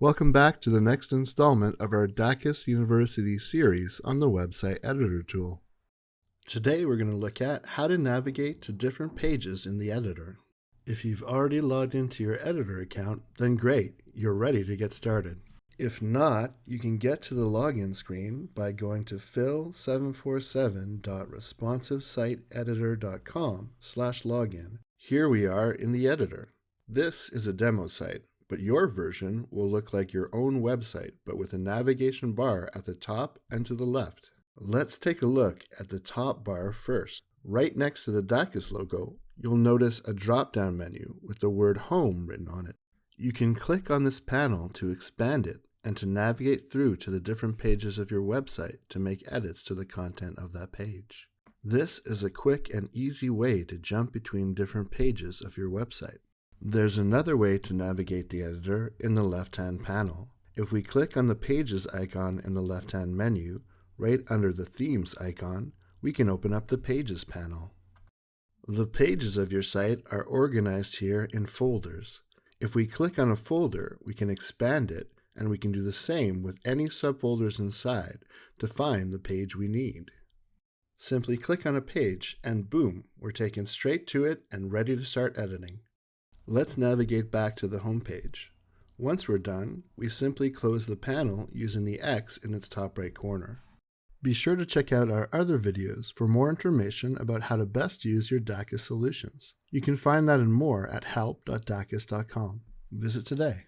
Welcome back to the next installment of our Dakis University series on the website editor tool. Today we're going to look at how to navigate to different pages in the editor. If you've already logged into your editor account, then great, you're ready to get started. If not, you can get to the login screen by going to phil747.responsivesiteeditor.com/login. Here we are in the editor. This is a demo site, but your version will look like your own website, but with a navigation bar at the top and to the left. Let's take a look at the top bar first. Right next to the Dakis logo, you'll notice a drop-down menu with the word Home written on it. You can click on this panel to expand it and to navigate through to the different pages of your website to make edits to the content of that page. This is a quick and easy way to jump between different pages of your website. There's another way to navigate the editor in the left-hand panel. If we click on the Pages icon in the left-hand menu, right under the Themes icon, we can open up the Pages panel. The pages of your site are organized here in folders. If we click on a folder, we can expand it, and we can do the same with any subfolders inside to find the page we need. Simply click on a page, and boom, we're taken straight to it and ready to start editing. Let's navigate back to the home page. Once we're done, we simply close the panel using the X in its top right corner. Be sure to check out our other videos for more information about how to best use your Dakis solutions. You can find that and more at help.dakis.com. Visit today.